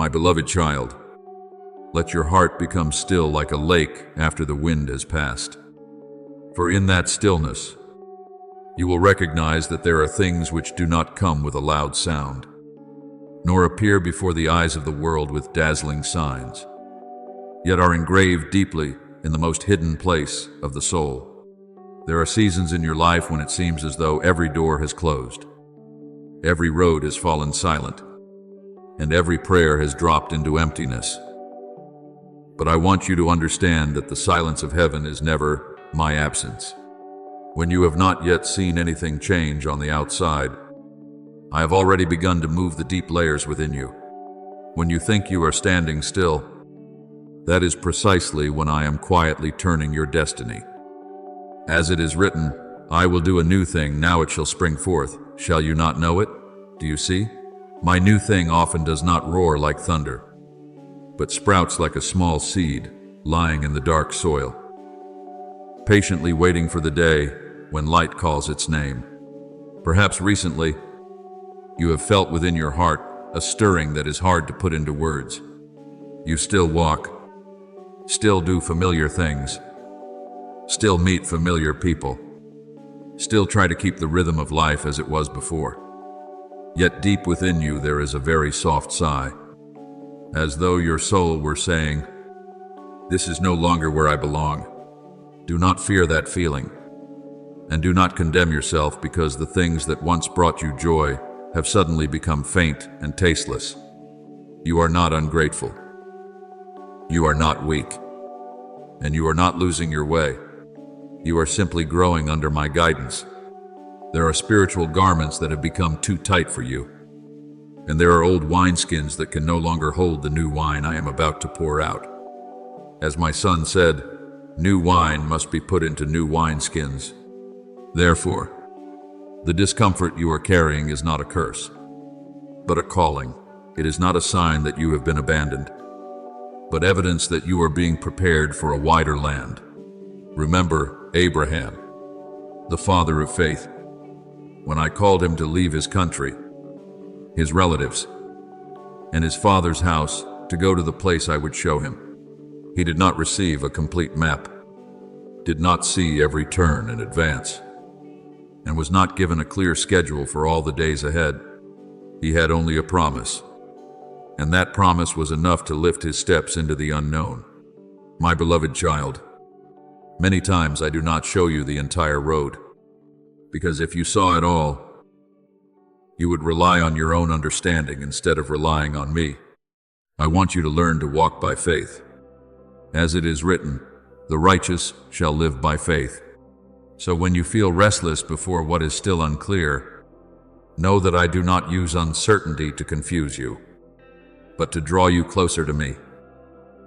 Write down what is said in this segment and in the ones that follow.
My beloved child, let your heart become still like a lake after the wind has passed. For in that stillness, you will recognize that there are things which do not come with a loud sound, nor appear before the eyes of the world with dazzling signs, yet are engraved deeply in the most hidden place of the soul. There are seasons in your life when it seems as though every door has closed, every road has fallen silent, and every prayer has dropped into emptiness. But I want you to understand that the silence of heaven is never my absence. When you have not yet seen anything change on the outside, I have already begun to move the deep layers within you. When you think you are standing still, that is precisely when I am quietly turning your destiny. As it is written, I will do a new thing, now it shall spring forth. Shall you not know it? Do you see? My new thing often does not roar like thunder, but sprouts like a small seed lying in the dark soil, patiently waiting for the day when light calls its name. Perhaps recently, you have felt within your heart a stirring that is hard to put into words. You still walk, still do familiar things, still meet familiar people, still try to keep the rhythm of life as it was before. Yet deep within you there is a very soft sigh, as though your soul were saying, "This is no longer where I belong." Do not fear that feeling, and do not condemn yourself because the things that once brought you joy have suddenly become faint and tasteless. You are not ungrateful. You are not weak. And you are not losing your way. You are simply growing under my guidance. There are spiritual garments that have become too tight for you, and there are old wineskins that can no longer hold the new wine I am about to pour out. As my son said, new wine must be put into new wineskins. Therefore, the discomfort you are carrying is not a curse, but a calling. It is not a sign that you have been abandoned, but evidence that you are being prepared for a wider land. Remember Abraham, the father of faith. When I called him to leave his country, his relatives, and his father's house to go to the place I would show him, he did not receive a complete map, did not see every turn in advance, and was not given a clear schedule for all the days ahead. He had only a promise, and that promise was enough to lift his steps into the unknown. My beloved child, many times I do not show you the entire road, because if you saw it all, you would rely on your own understanding instead of relying on me. I want you to learn to walk by faith. As it is written, the righteous shall live by faith. So when you feel restless before what is still unclear, know that I do not use uncertainty to confuse you, but to draw you closer to me,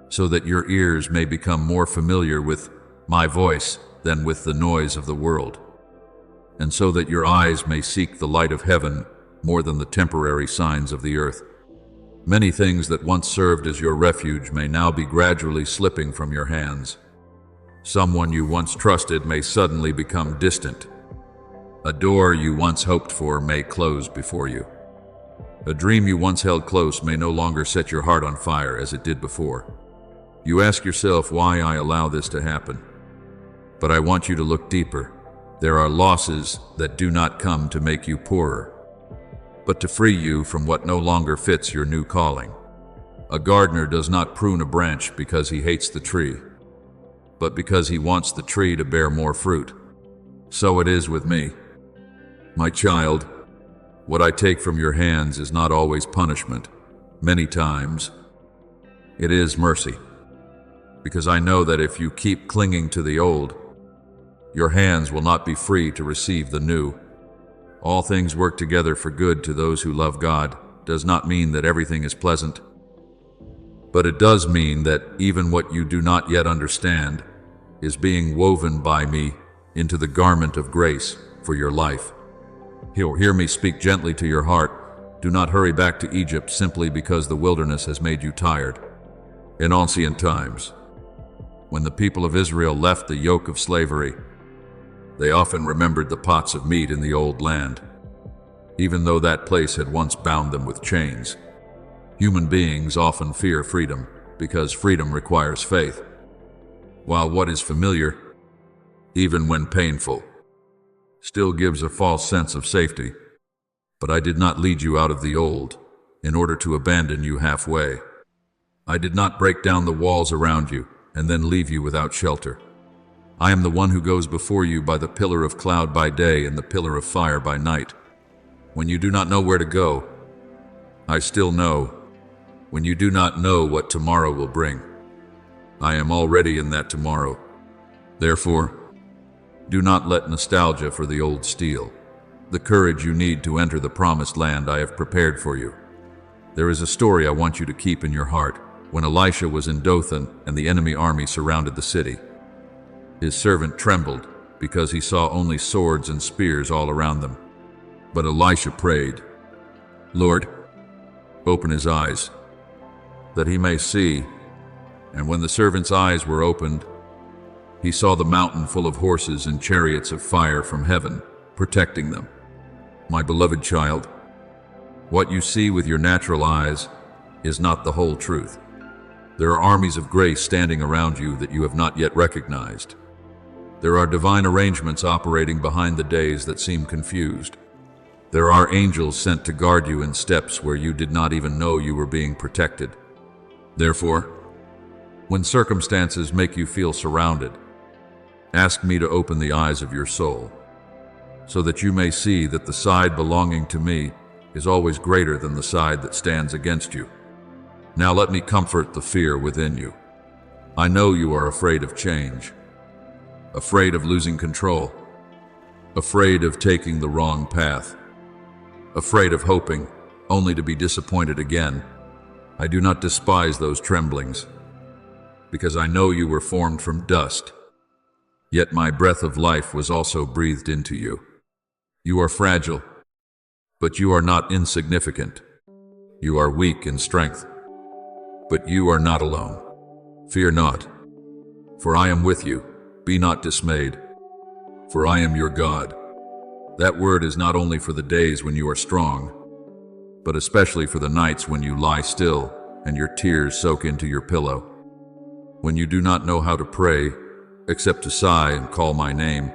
so that your ears may become more familiar with my voice than with the noise of the world, and so that your eyes may seek the light of heaven more than the temporary signs of the earth. Many things that once served as your refuge may now be gradually slipping from your hands. Someone you once trusted may suddenly become distant. A door you once hoped for may close before you. A dream you once held close may no longer set your heart on fire as it did before. You ask yourself why I allow this to happen. But I want you to look deeper. There are losses that do not come to make you poorer, but to free you from what no longer fits your new calling. A gardener does not prune a branch because he hates the tree, but because he wants the tree to bear more fruit. So it is with me. My child, what I take from your hands is not always punishment. Many times, it is mercy, because I know that if you keep clinging to the old, your hands will not be free to receive the new. All things work together for good to those who love God does not mean that everything is pleasant, but it does mean that even what you do not yet understand is being woven by me into the garment of grace for your life. Hear me speak gently to your heart. Do not hurry back to Egypt simply because the wilderness has made you tired. In ancient times, when the people of Israel left the yoke of slavery, they often remembered the pots of meat in the old land, even though that place had once bound them with chains. Human beings often fear freedom because freedom requires faith, while what is familiar, even when painful, still gives a false sense of safety. But I did not lead you out of the old in order to abandon you halfway. I did not break down the walls around you and then leave you without shelter. I am the one who goes before you by the pillar of cloud by day and the pillar of fire by night. When you do not know where to go, I still know. When you do not know what tomorrow will bring, I am already in that tomorrow. Therefore, do not let nostalgia for the old steal the courage you need to enter the promised land I have prepared for you. There is a story I want you to keep in your heart. When Elisha was in Dothan and the enemy army surrounded the city, his servant trembled because he saw only swords and spears all around them. But Elisha prayed, "Lord, open his eyes, that he may see." And when the servant's eyes were opened, he saw the mountain full of horses and chariots of fire from heaven, protecting them. My beloved child, what you see with your natural eyes is not the whole truth. There are armies of grace standing around you that you have not yet recognized. There are divine arrangements operating behind the days that seem confused. There are angels sent to guard you in steps where you did not even know you were being protected. Therefore, when circumstances make you feel surrounded, ask me to open the eyes of your soul, so that you may see that the side belonging to me is always greater than the side that stands against you. Now let me comfort the fear within you. I know you are afraid of change, afraid of losing control, afraid of taking the wrong path, afraid of hoping only to be disappointed again. I do not despise those tremblings, because I know you were formed from dust, yet my breath of life was also breathed into you. You are fragile, but you are not insignificant. You are weak in strength, but you are not alone. Fear not, for I am with you. Be not dismayed, for I am your God. That word is not only for the days when you are strong, but especially for the nights when you lie still and your tears soak into your pillow. When you do not know how to pray, except to sigh and call my name,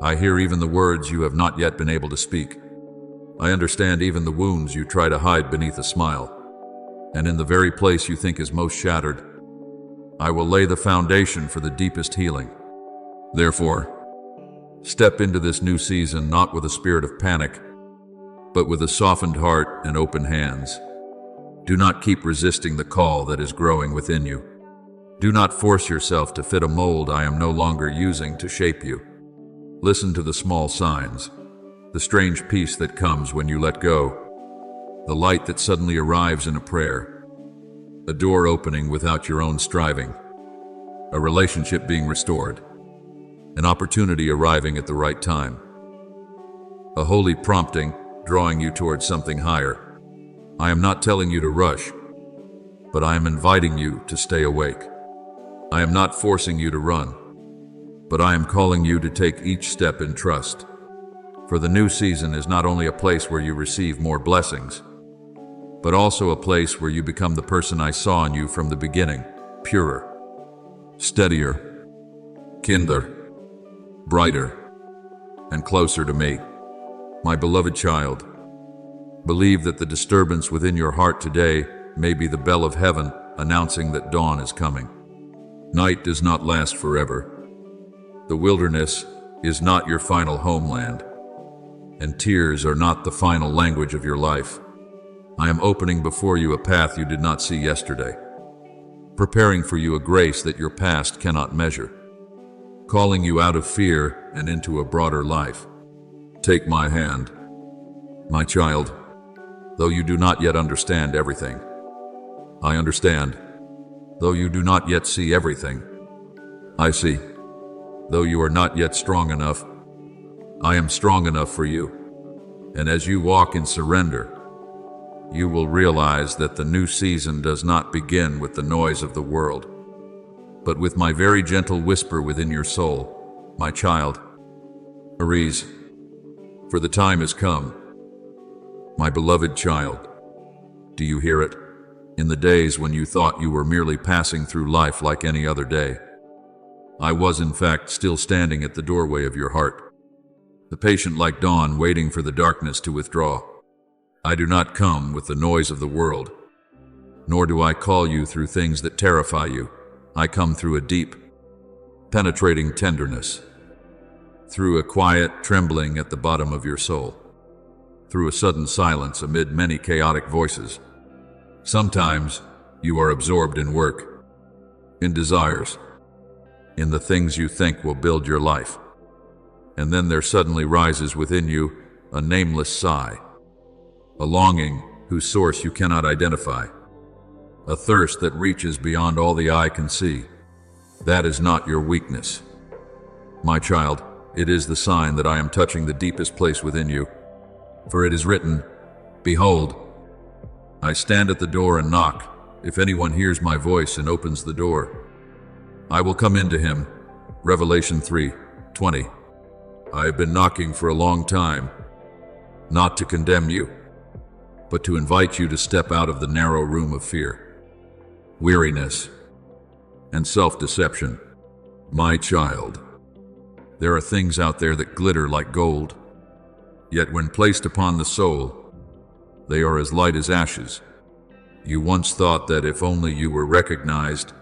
I hear even the words you have not yet been able to speak. I understand even the wounds you try to hide beneath a smile. And in the very place you think is most shattered, I will lay the foundation for the deepest healing. Therefore, step into this new season not with a spirit of panic, but with a softened heart and open hands. Do not keep resisting the call that is growing within you. Do not force yourself to fit a mold I am no longer using to shape you. Listen to the small signs, the strange peace that comes when you let go, the light that suddenly arrives in a prayer, a door opening without your own striving, a relationship being restored, an opportunity arriving at the right time, a holy prompting drawing you towards something higher. I am not telling you to rush, but I am inviting you to stay awake. I am not forcing you to run, but I am calling you to take each step in trust. For the new season is not only a place where you receive more blessings, but also a place where you become the person I saw in you from the beginning, purer, steadier, kinder, brighter, and closer to me. My beloved child, believe that the disturbance within your heart today may be the bell of heaven announcing that dawn is coming. Night does not last forever. The wilderness is not your final homeland, and tears are not the final language of your life. I am opening before you a path you did not see yesterday, preparing for you a grace that your past cannot measure, calling you out of fear and into a broader life. Take my hand, my child, though you do not yet understand everything. I understand, though you do not yet see everything. I see, though you are not yet strong enough. I am strong enough for you. And as you walk in surrender, you will realize that the new season does not begin with the noise of the world, but with my very gentle whisper within your soul, my child. Arise, for the time has come. My beloved child, do you hear it? in the days when you thought you were merely passing through life like any other day. I was, in fact, still standing at the doorway of your heart, the patient like dawn waiting for the darkness to withdraw. I do not come with the noise of the world, nor do I call you through things that terrify you. I come through a deep, penetrating tenderness, through a quiet trembling at the bottom of your soul, through a sudden silence amid many chaotic voices. Sometimes you are absorbed in work, in desires, in the things you think will build your life. And then there suddenly rises within you a nameless sigh, a longing whose source you cannot identify, a thirst that reaches beyond all the eye can see. That is not your weakness, my child. It is the sign that I am touching the deepest place within you. For it is written, "Behold, I stand at the door and knock. If anyone hears my voice and opens the door, I will come into him." Revelation 3:20. I have been knocking for a long time, not to condemn you, but to invite you to step out of the narrow room of fear, weariness, and self-deception. My child, there are things out there that glitter like gold, yet when placed upon the soul, they are as light as ashes. You once thought that if only you were recognized,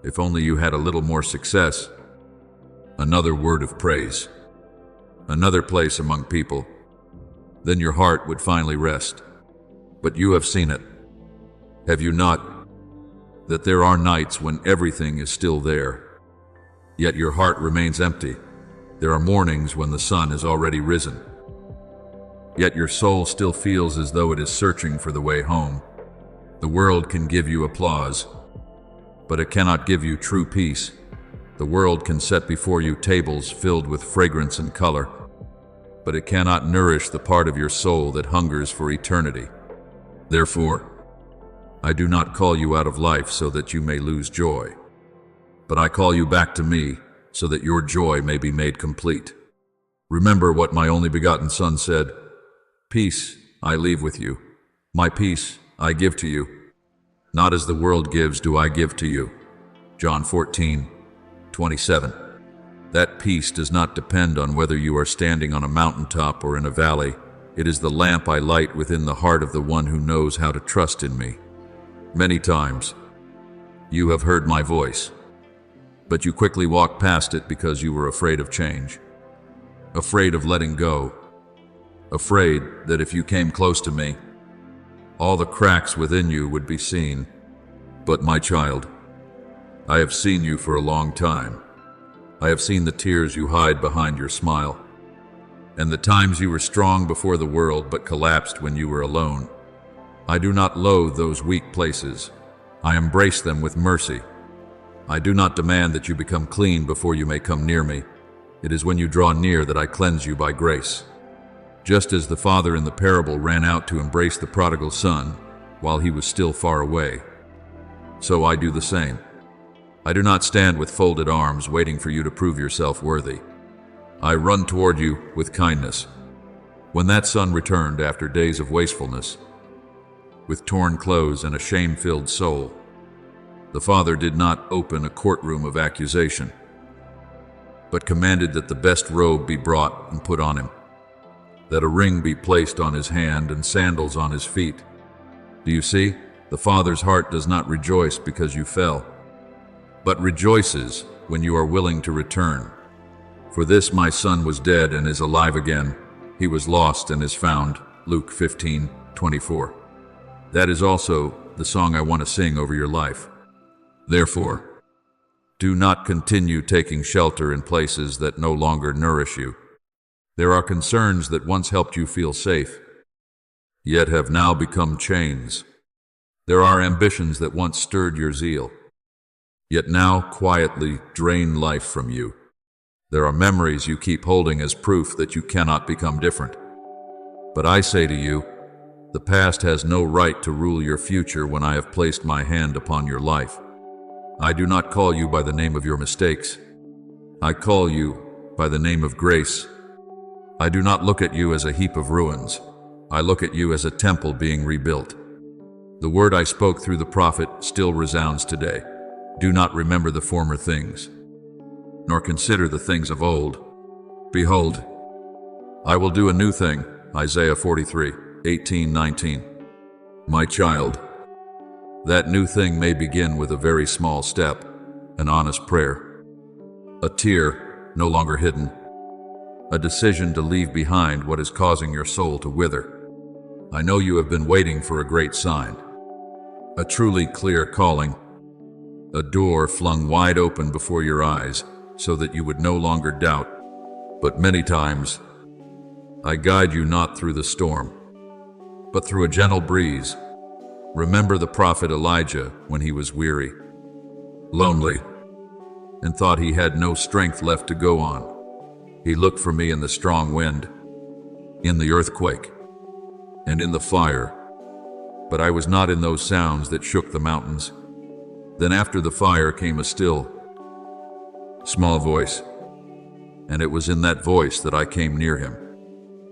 if only you had a little more success, another word of praise, another place among people, then your heart would finally rest. But you have seen it, have you not? That there are nights when everything is still there, yet your heart remains empty. There are mornings when the sun has already risen, yet your soul still feels as though it is searching for the way home. The world can give you applause, but it cannot give you true peace. The world can set before you tables filled with fragrance and color, but it cannot nourish the part of your soul that hungers for eternity. Therefore, I do not call you out of life so that you may lose joy, but I call you back to me so that your joy may be made complete. Remember what my only begotten Son said, "Peace I leave with you, my peace I give to you. Not as the world gives do I give to you." John 14:27. That peace does not depend on whether you are standing on a mountaintop or in a valley. It is the lamp I light within the heart of the one who knows how to trust in me. Many times, you have heard my voice, but you quickly walked past it because you were afraid of change, afraid of letting go, afraid that if you came close to me, all the cracks within you would be seen. But my child, I have seen you for a long time. I have seen the tears you hide behind your smile, and the times you were strong before the world but collapsed when you were alone. I do not loathe those weak places. I embrace them with mercy. I do not demand that you become clean before you may come near me. It is when you draw near that I cleanse you by grace. Just as the father in the parable ran out to embrace the prodigal son while he was still far away, so I do the same. I do not stand with folded arms waiting for you to prove yourself worthy. I run toward you with kindness. When that son returned after days of wastefulness, with torn clothes and a shame-filled soul, the father did not open a courtroom of accusation, but commanded that the best robe be brought and put on him, that a ring be placed on his hand and sandals on his feet. Do you see? The Father's heart does not rejoice because you fell, but rejoices when you are willing to return. For this my son was dead and is alive again. He was lost and is found. Luke 15:24. That is also the song I want to sing over your life. Therefore, do not continue taking shelter in places that no longer nourish you. There are concerns that once helped you feel safe, yet have now become chains. There are ambitions that once stirred your zeal, yet now quietly drain life from you. There are memories you keep holding as proof that you cannot become different. But I say to you, the past has no right to rule your future when I have placed my hand upon your life. I do not call you by the name of your mistakes. I call you by the name of grace. I do not look at you as a heap of ruins. I look at you as a temple being rebuilt. The word I spoke through the prophet still resounds today. Do not remember the former things, nor consider the things of old. Behold, I will do a new thing. Isaiah 43:18-19. My child, that new thing may begin with a very small step, an honest prayer, a tear no longer hidden, a decision to leave behind what is causing your soul to wither. I know you have been waiting for a great sign, a truly clear calling, a door flung wide open before your eyes so that you would no longer doubt. But many times, I guide you not through the storm, but through a gentle breeze. Remember the prophet Elijah when he was weary, lonely, and thought he had no strength left to go on. He looked for me in the strong wind, in the earthquake, and in the fire, but I was not in those sounds that shook the mountains. Then after the fire came a still, small voice, and it was in that voice that I came near him.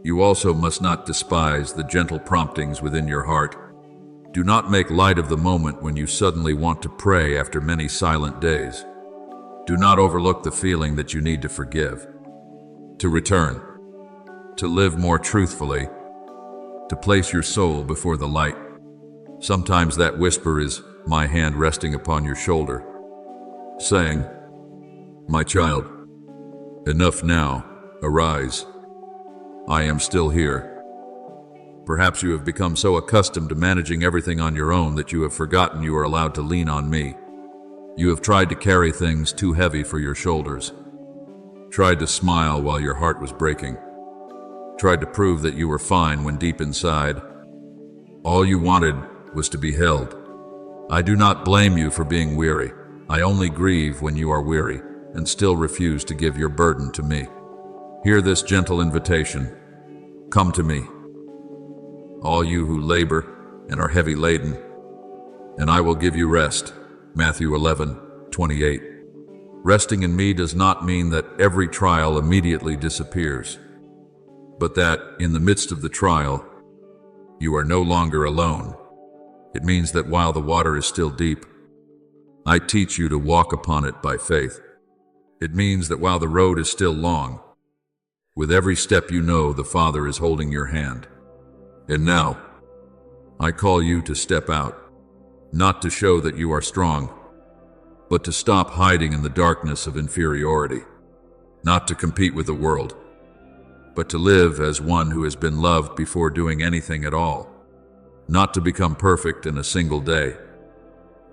You also must not despise the gentle promptings within your heart. Do not make light of the moment when you suddenly want to pray after many silent days. Do not overlook the feeling that you need to forgive, to return, to live more truthfully, to place your soul before the light. Sometimes that whisper is my hand resting upon your shoulder, saying, "My child, enough now, arise. I am still here." Perhaps you have become so accustomed to managing everything on your own that you have forgotten you are allowed to lean on me. You have tried to carry things too heavy for your shoulders, tried to smile while your heart was breaking, tried to prove that you were fine when deep inside, all you wanted was to be held. I do not blame you for being weary. I only grieve when you are weary and still refuse to give your burden to me. Hear this gentle invitation. Come to me, all you who labor and are heavy laden, and I will give you rest. Matthew 11:28. Resting in me does not mean that every trial immediately disappears, but that in the midst of the trial, you are no longer alone. It means that while the water is still deep, I teach you to walk upon it by faith. It means that while the road is still long, with every step you know the Father is holding your hand. And now, I call you to step out, not to show that you are strong, but to stop hiding in the darkness of inferiority, not to compete with the world, but to live as one who has been loved before doing anything at all, not to become perfect in a single day,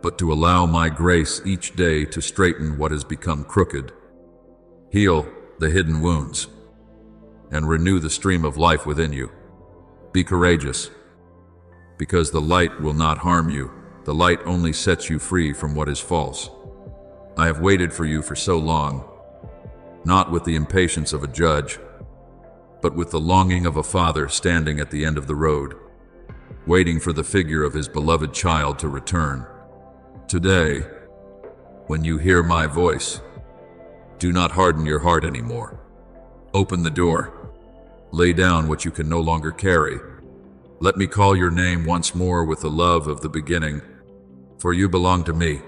but to allow my grace each day to straighten what has become crooked, heal the hidden wounds, and renew the stream of life within you. Be courageous, because the light will not harm you. The light only sets you free from what is false. I have waited for you for so long, not with the impatience of a judge, but with the longing of a father standing at the end of the road, waiting for the figure of his beloved child to return. Today, when you hear my voice, do not harden your heart anymore. Open the door. Lay down what you can no longer carry. Let me call your name once more with the love of the beginning, for you belong to me,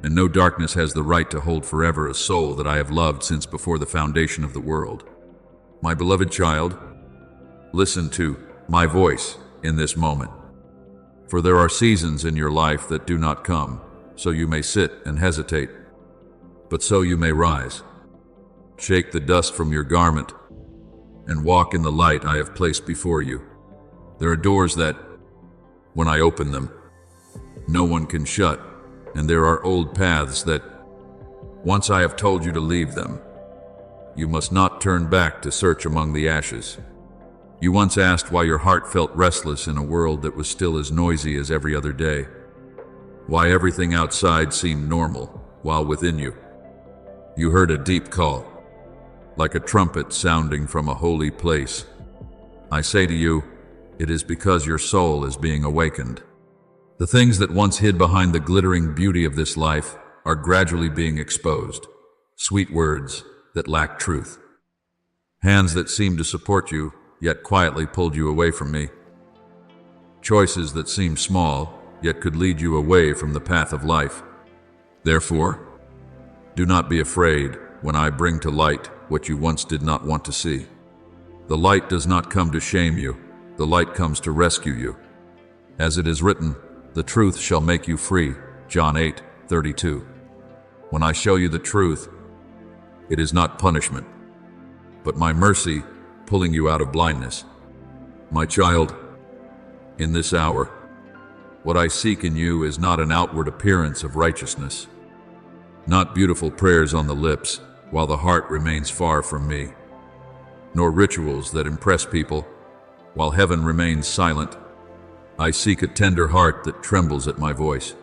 and no darkness has the right to hold forever a soul that I have loved since before the foundation of the world. My beloved child, listen to my voice in this moment, for there are seasons in your life that do not come, so you may sit and hesitate, but so you may rise. Shake the dust from your garment and walk in the light I have placed before you. There are doors that, when I open them, no one can shut, and there are old paths that, once I have told you to leave them, you must not turn back to search among the ashes. You once asked why your heart felt restless in a world that was still as noisy as every other day, why everything outside seemed normal while within you. You heard a deep call, like a trumpet sounding from a holy place. I say to you, it is because your soul is being awakened. The things that once hid behind the glittering beauty of this life are gradually being exposed. Sweet words that lack truth. Hands that seemed to support you, yet quietly pulled you away from me. choices that seem small, yet could lead you away from the path of life. Therefore, do not be afraid when I bring to light what you once did not want to see. The light does not come to shame you, the light comes to rescue you. As it is written, the truth shall make you free, John 8:32. When I show you the truth, it is not punishment, but my mercy pulling you out of blindness. My child, in this hour, what I seek in you is not an outward appearance of righteousness, not beautiful prayers on the lips while the heart remains far from me, nor rituals that impress people while heaven remains silent. I seek a tender heart that trembles at my voice,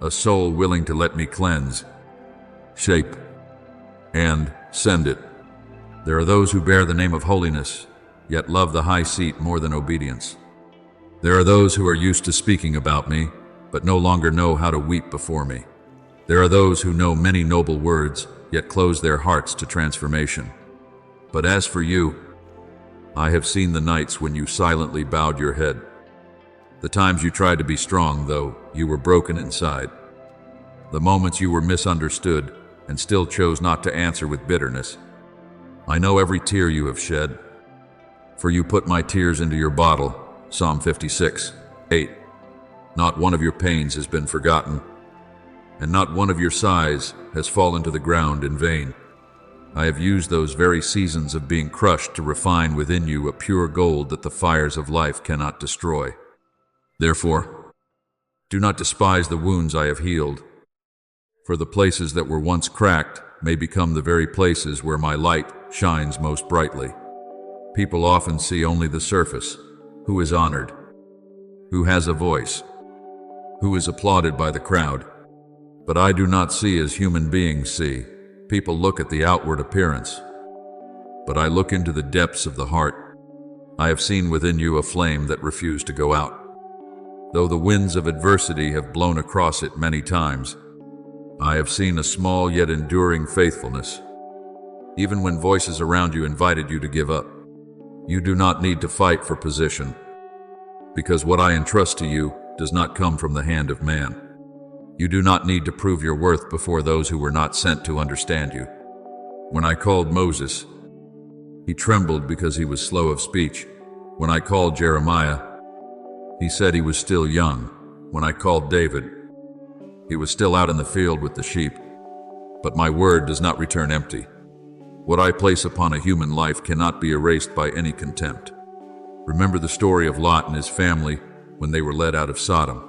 a soul willing to let me cleanse, shape, and send it. There are those who bear the name of holiness, yet love the high seat more than obedience. There are those who are used to speaking about me, but no longer know how to weep before me. There are those who know many noble words, yet close their hearts to transformation. But as for you, I have seen the nights when you silently bowed your head, the times you tried to be strong, though you were broken inside, the moments you were misunderstood and still chose not to answer with bitterness. I know every tear you have shed, for you put my tears into your bottle, Psalm 56:8. Not one of your pains has been forgotten, and not one of your sighs has fallen to the ground in vain. I have used those very seasons of being crushed to refine within you a pure gold that the fires of life cannot destroy. Therefore, do not despise the wounds I have healed, for the places that were once cracked may become the very places where my light shines most brightly. People often see only the surface, who is honored, who has a voice, who is applauded by the crowd. But I do not see as human beings see. People look at the outward appearance, but I look into the depths of the heart. I have seen within you a flame that refused to go out. Though the winds of adversity have blown across it many times, I have seen a small yet enduring faithfulness. Even when voices around you invited you to give up, you do not need to fight for position, because what I entrust to you does not come from the hand of man. You do not need to prove your worth before those who were not sent to understand you. When I called Moses, he trembled because he was slow of speech. When I called Jeremiah, he said he was still young. When I called David, he was still out in the field with the sheep. But my word does not return empty. What I place upon a human life cannot be erased by any contempt. Remember the story of Lot and his family when they were led out of Sodom.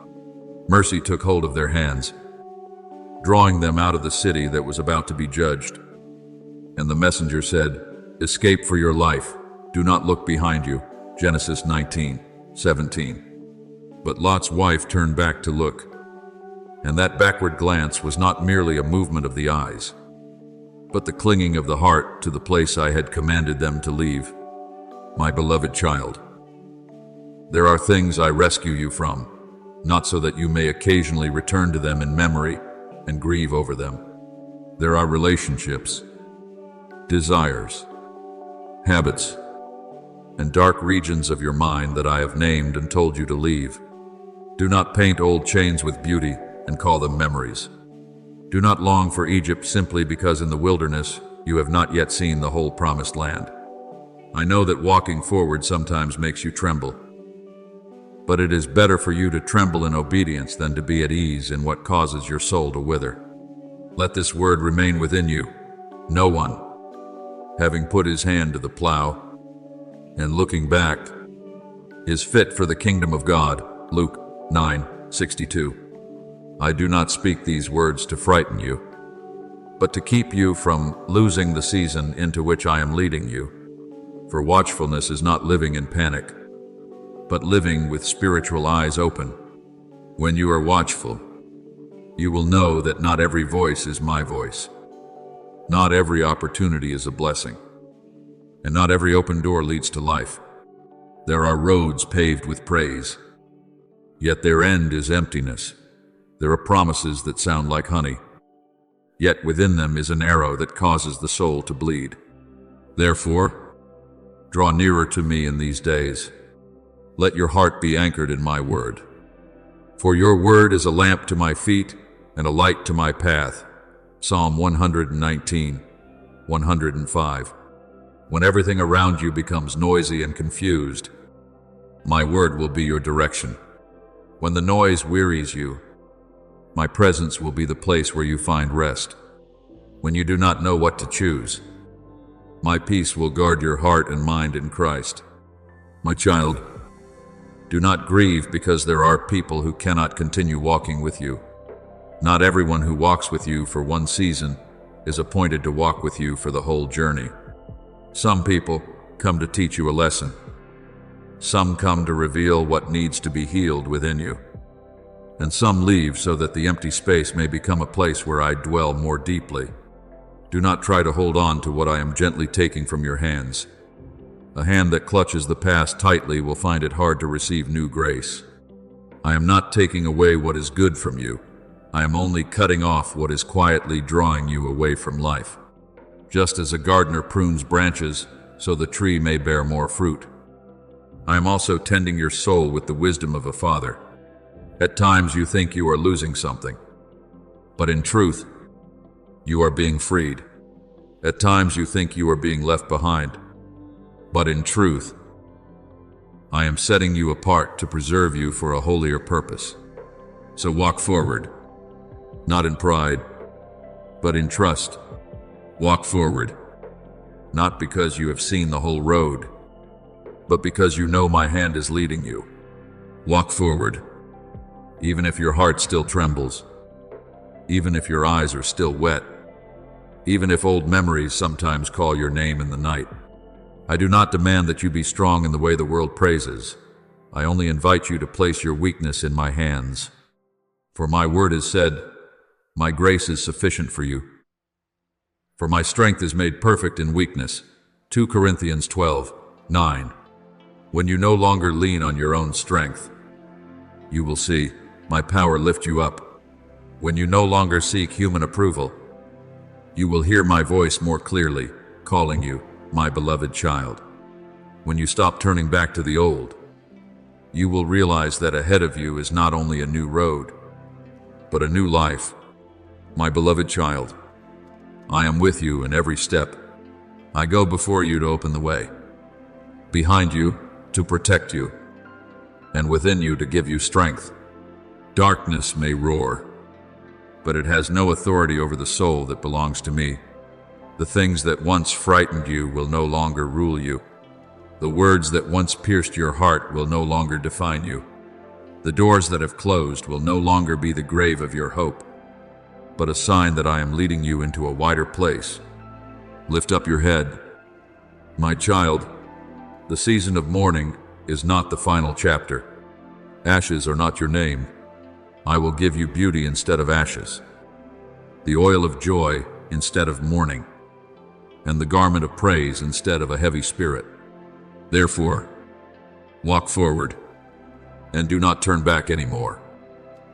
Mercy took hold of their hands, drawing them out of the city that was about to be judged. And the messenger said, "Escape for your life. Do not look behind you." Genesis 19:17. But Lot's wife turned back to look, and that backward glance was not merely a movement of the eyes, but the clinging of the heart to the place I had commanded them to leave. My beloved child, there are things I rescue you from, not so that you may occasionally return to them in memory and grieve over them. There are relationships, desires, habits, and dark regions of your mind that I have named and told you to leave. Do not paint old chains with beauty and call them memories. Do not long for Egypt simply because in the wilderness you have not yet seen the whole promised land. I know that walking forward sometimes makes you tremble, but it is better for you to tremble in obedience than to be at ease in what causes your soul to wither. Let this word remain within you. No one, having put his hand to the plow and looking back, is fit for the kingdom of God. Luke 9:62. I do not speak these words to frighten you, but to keep you from losing the season into which I am leading you. For watchfulness is not living in panic, but living with spiritual eyes open. When you are watchful, you will know that not every voice is my voice. Not every opportunity is a blessing, and not every open door leads to life. There are roads paved with praise, yet their end is emptiness. There are promises that sound like honey, yet within them is an arrow that causes the soul to bleed. Therefore, draw nearer to me in these days, Let your heart be anchored in my word. For your word is a lamp to my feet and a light to my path. Psalm 119, 105. When everything around you becomes noisy and confused, my word will be your direction. When the noise wearies you, my presence will be the place where you find rest. When you do not know what to choose, my peace will guard your heart and mind in Christ. My child, do not grieve because there are people who cannot continue walking with you. Not everyone who walks with you for one season is appointed to walk with you for the whole journey. Some people come to teach you a lesson. Some come to reveal what needs to be healed within you. And some leave so that the empty space may become a place where I dwell more deeply. Do not try to hold on to what I am gently taking from your hands. A hand that clutches the past tightly will find it hard to receive new grace. I am not taking away what is good from you. I am only cutting off what is quietly drawing you away from life. Just as a gardener prunes branches so the tree may bear more fruit, I am also tending your soul with the wisdom of a father. At times you think you are losing something, but in truth, you are being freed. At times you think you are being left behind, but in truth, I am setting you apart to preserve you for a holier purpose. So walk forward, not in pride, but in trust. Walk forward, not because you have seen the whole road, but because you know my hand is leading you. Walk forward, even if your heart still trembles, even if your eyes are still wet, even if old memories sometimes call your name in the night. I do not demand that you be strong in the way the world praises. I only invite you to place your weakness in my hands. For my word is said, my grace is sufficient for you. For my strength is made perfect in weakness. 2 Corinthians 12, 9. When you no longer lean on your own strength, you will see my power lift you up. When you no longer seek human approval, you will hear my voice more clearly, calling you my beloved child. When you stop turning back to the old, you will realize that ahead of you is not only a new road, but a new life. My beloved child, I am with you in every step. I go before you to open the way, behind you to protect you, and within you to give you strength. Darkness may roar, but it has no authority over the soul that belongs to me. The things that once frightened you will no longer rule you. The words that once pierced your heart will no longer define you. The doors that have closed will no longer be the grave of your hope, but a sign that I am leading you into a wider place. Lift up your head. My child, the season of mourning is not the final chapter. Ashes are not your name. I will give you beauty instead of ashes, the oil of joy instead of mourning, and the garment of praise instead of a heavy spirit. Therefore, walk forward, and do not turn back anymore.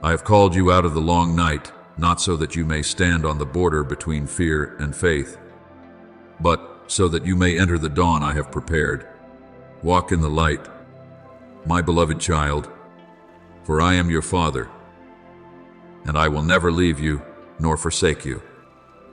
I have called you out of the long night, not so that you may stand on the border between fear and faith, but so that you may enter the dawn I have prepared. Walk in the light, my beloved child, for I am your Father, and I will never leave you nor forsake you.